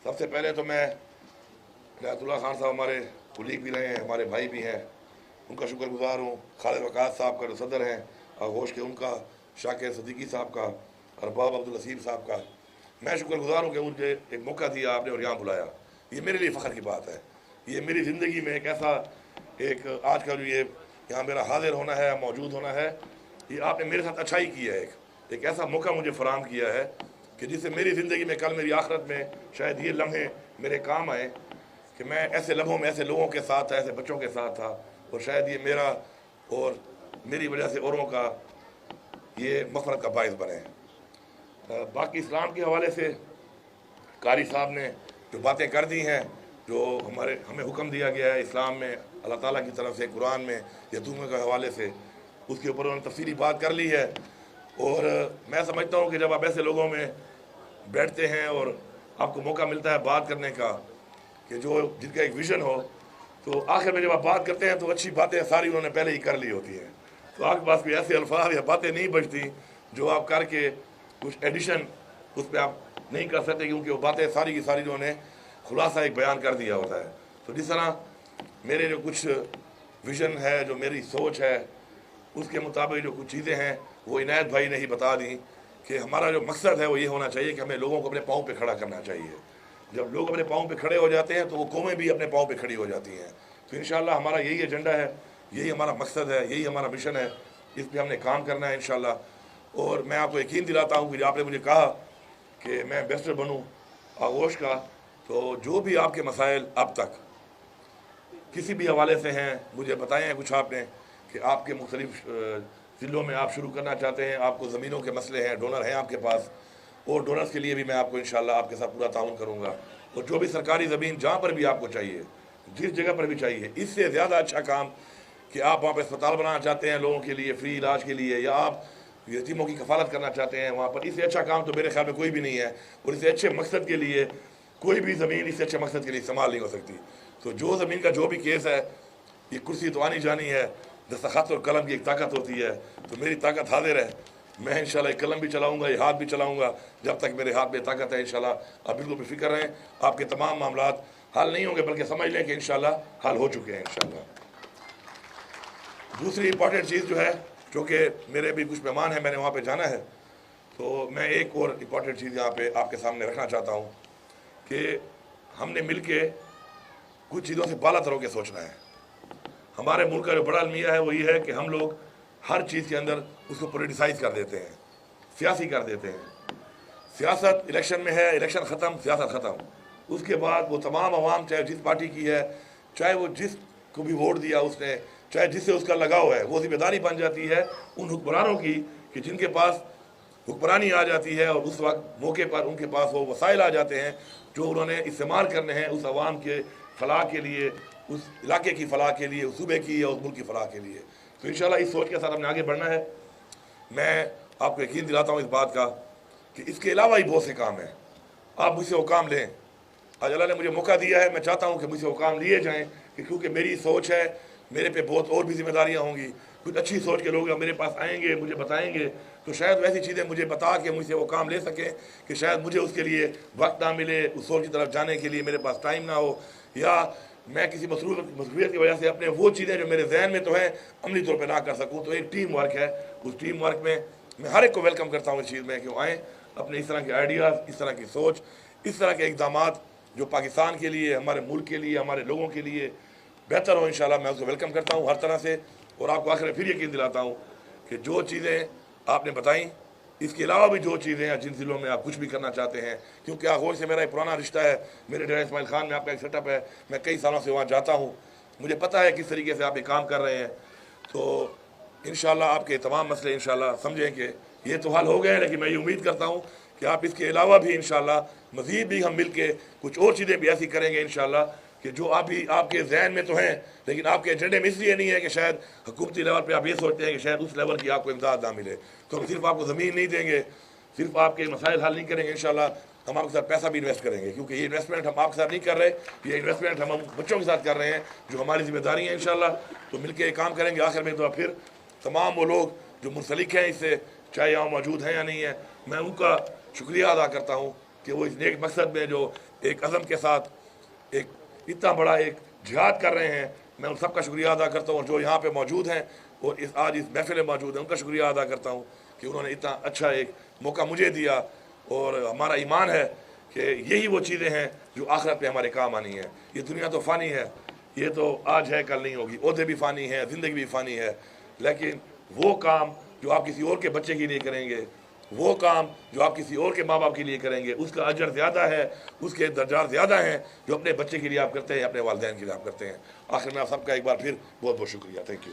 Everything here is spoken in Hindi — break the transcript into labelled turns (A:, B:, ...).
A: सबसे पहले तो मैं इनायतुल्लाह खान साहब हमारे कुलीग भी रहे हैं, हमारे भाई भी हैं, उनका शुक्रगुजार हूँ। खालिद वक़ास साहब का जो सदर हैं आगोश के, उनका, शाकिर सदीकी साहब का, अरबाब अब्दुल नसीर साहब का मैं शुक्रगुजार हूँ कि मुझे एक मौका दिया आपने और यहाँ बुलाया। ये मेरे लिए फ़ख्र की बात है। ये मेरी ज़िंदगी में एक ऐसा एक आज का जो ये यहाँ मेरा हाजिर होना है, मौजूद होना है, ये आपने मेरे साथ अच्छा ही किया है। एक ऐसा मौका मुझे फराहम किया है कि जिससे मेरी ज़िंदगी में कल मेरी आखिरत में शायद ये लम्हे मेरे काम आए कि मैं ऐसे लम्हों में ऐसे लोगों के साथ था, ऐसे बच्चों के साथ था, और शायद ये मेरा और मेरी वजह से औरों का ये मफ़रत का बायस बने। बाकी इस्लाम के हवाले से कारी साहब ने जो बातें कर दी हैं, जो हमें हुक्म दिया गया है इस्लाम में अल्लाह ताला की तरफ से कुरान में यतीमों के हवाले से, उसके ऊपर उन्होंने तफसीली बात कर ली है। और मैं समझता हूँ कि जब आप ऐसे लोगों में बैठते हैं और आपको मौका मिलता है बात करने का कि जो जिनका एक विज़न हो, तो आखिर में जब आप बात करते हैं तो अच्छी बातें सारी उन्होंने पहले ही कर ली होती हैं। तो आपके पास कोई ऐसे अल्फाज या बातें नहीं बचती जो आप करके कुछ एडिशन उस पर आप नहीं कर सकते, क्योंकि वो बातें सारी की सारी उन्होंने खुलासा एक बयान कर दिया होता है। तो जिस तरह मेरे जो कुछ विज़न है, जो मेरी सोच है, उसके मुताबिक जो कुछ चीज़ें हैं वो इनायत भाई ने ही बता दी कि हमारा जो मकसद है वो ये होना चाहिए कि हमें लोगों को अपने पाँव पे खड़ा करना चाहिए। जब लोग अपने पाँव पे खड़े हो जाते हैं तो वो कौमें भी अपने पाँव पे खड़ी हो जाती हैं। तो इंशाअल्लाह हमारा यही एजेंडा है, यही हमारा मकसद है, यही हमारा मिशन है, इस पर हमने काम करना है इंशाअल्लाह। और मैं आपको यकीन दिलाता हूँ कि आपने मुझे कहा कि मैं एम्बेसडर बनूँ आगोश का, तो जो भी आपके मसाइल अब तक किसी भी हवाले से हैं मुझे बताए हैं कुछ आपने कि आपके मुख्तलिफ ज़िलों में आप शुरू करना चाहते हैं, आपको ज़मीनों के मसले हैं, डोनर हैं आपके पास, और डोनर्स के लिए भी मैं आपको इंशाअल्लाह आपके साथ पूरा ताउन करूँगा। और जो भी सरकारी ज़मीन जहाँ पर भी आपको चाहिए, जिस जगह पर भी चाहिए, इससे ज़्यादा अच्छा काम कि आप वहाँ पर अस्पताल बनाना चाहते हैं लोगों के लिए फ्री इलाज के लिए, या आप यतीमों की कफालत करना चाहते हैं वहाँ पर, इससे अच्छा काम तो मेरे ख्याल में कोई भी नहीं है। और इससे अच्छे मकसद के लिए कोई भी ज़मीन इससे अच्छे मकसद के लिए इस्तेमाल नहीं हो सकती। तो जो ज़मीन का जो भी केस है, ये कुर्सी तो आनी जानी है, दस्तखत और कलम की एक ताकत होती है। तो मेरी ताकत हाजिर है, मैं इंशाल्लाह कलम भी चलाऊँगा, ये हाथ भी चलाऊँगा जब तक मेरे हाथ में ताकत है इंशाल्लाह। आप बिल्कुल बेफिक्र रहें, आपके तमाम मामलात हल नहीं होंगे बल्कि समझ लें कि इंशाल्लाह हल हो चुके हैं इंशाल्लाह। दूसरी इंपॉर्टेंट चीज़ जो है, चूँकि मेरे भी कुछ मेहमान हैं, मैंने वहाँ पे जाना है, तो मैं एक और इम्पॉर्टेंट चीज़ यहाँ पे आपके सामने रखना चाहता हूँ कि हमने मिल के कुछ चीज़ों से बाला तर होकर सोचना है। हमारे मुल्क का जो बड़ा अलमिया है वो ये है कि हम लोग हर चीज़ के अंदर उसको पोलिटिसाइज़ कर देते हैं, सियासी कर देते हैं। सियासत इलेक्शन में है, इलेक्शन ख़त्म, सियासत ख़त्म। उसके बाद वो तमाम अवाम, चाहे जिस पार्टी की है, चाहे वो जिसको भी वोट दिया उसने, चाहे जिससे उसका लगाव है, वो जिम्मेदारी बन जाती है उन हुक्मरानों की कि जिनके पास हुक्मरानी आ जाती है और उस वक्त मौके पर उनके पास वो वसाइल आ जाते हैं जो उन्होंने इस्तेमाल करने हैं उस अवाम के फलाह के लिए, उस इलाके की फलाह के लिए, उस सूबे की या उस मुल्क की फलाह के लिए। तो इंशाल्लाह इस सोच के साथ हमने आगे बढ़ना है। मैं आपको यकीन दिलाता हूँ इस बात का कि इसके अलावा ही बहुत से काम हैं। आप मुझसे वो काम लें। आज अल्लाह ने मुझे मौका दिया है, मैं चाहता हूँ कि मुझसे वो काम लिए जाएँ, कि क्योंकि मेरी सोच है, मेरे पे बहुत और भी जिम्मेदारियाँ होंगी। कुछ अच्छी सोच के लोग मेरे पास आएंगे, मुझे बताएंगे, तो शायद वैसी चीज़ें मुझे बता के मुझसे वो काम ले सकें कि शायद मुझे उसके लिए वक्त ना मिले, उस सोच की तरफ जाने के लिए मेरे पास टाइम ना हो, या मैं किसी मसरूफियत की वजह से अपने वो चीज़ें जो मेरे जहन में तो हैं अमली तौर पर ना कर सकूँ। तो एक टीम वर्क है, उस टीम वर्क में मैं हर एक को वेलकम करता हूँ इस चीज़ में कि वो आएँ, अपने इस तरह के आइडियाज़, इस तरह की सोच, इस तरह के इक़दाम जो पाकिस्तान के लिए, हमारे मुल्क के लिए, हमारे लोगों के लिए बेहतर हो, इंशाल्लाह मैं उसको वेलकम करता हूँ हर तरह से। और आपको आखिर में फिर यकीन दिलाता हूँ कि जो चीज़ें आपने बताई, इसके अलावा भी जो चीज़ें हैं जिन ज़िलों में आप कुछ भी करना चाहते हैं, क्योंकि आगोश से मेरा एक पुराना रिश्ता है, मेरे डेरा इस्माइल खान में आपका एक सेटअप है, मैं कई सालों से वहाँ जाता हूँ, मुझे पता है किस तरीके से आप ये काम कर रहे हैं। तो इंशाल्लाह आपके तमाम मसले इंशाल्लाह समझें कि ये तो हल हो गए हैं, लेकिन मैं ये उम्मीद करता हूँ कि आप इसके अलावा भी इंशाल्लाह मज़ीद भी हम मिल के कुछ और चीज़ें भी ऐसी करेंगे इंशाल्लाह कि जो अभी आपके जहन में तो हैं, लेकिन आपके एजेंडे में इसलिए नहीं है कि शायद हुकूमती लेवल पे आप ये सोचते हैं कि शायद उस लेवल की आपको इमदाद ना मिले। तो हम सिर्फ आपको ज़मीन नहीं देंगे, सिर्फ आपके मसाइल हल नहीं करेंगे, इंशाल्लाह हम आपके साथ पैसा भी इन्वेस्ट करेंगे, क्योंकि ये इन्वेस्टमेंट हम आपके साथ नहीं कर रहे, ये इन्वेस्टमेंट हम बच्चों के साथ कर रहे हैं जो हमारी जिम्मेदारी है इंशाल्लाह। तो मिल के काम करेंगे। आखिर में तो फिर तमाम वो लोग जो मुंसलिक हैं इससे, चाहे यहाँ मौजूद हैं या नहीं है, मैं उनका शुक्रिया अदा करता हूँ कि वो इस नेक मकसद में जो एक अज़म के साथ एक इतना बड़ा एक जिहाद कर रहे हैं। मैं उन सबका शुक्रिया अदा करता हूँ, और जो यहाँ पे मौजूद हैं और आज इस महफिल में मौजूद हैं, उनका शुक्रिया अदा करता हूँ कि उन्होंने इतना अच्छा एक मौका मुझे दिया। और हमारा ईमान है कि यही वो चीज़ें हैं जो आखिरत में हमारे काम आनी है। ये दुनिया तो फ़ानी है, ये तो आज है कल नहीं होगी, ओहदे भी फ़ानी है, ज़िंदगी भी फ़ानी है, लेकिन वो काम जो आप किसी और के बच्चे के लिए करेंगे, वो काम जो आप किसी और के माँ बाप के लिए करेंगे, उसका अजर ज़्यादा है, उसके दर्जात ज़्यादा हैं जो अपने बच्चे के लिए आप करते हैं, अपने वालिदैन के लिए आप करते हैं। आखिर में आप सबका एक बार फिर बहुत बहुत शुक्रिया। Thank you.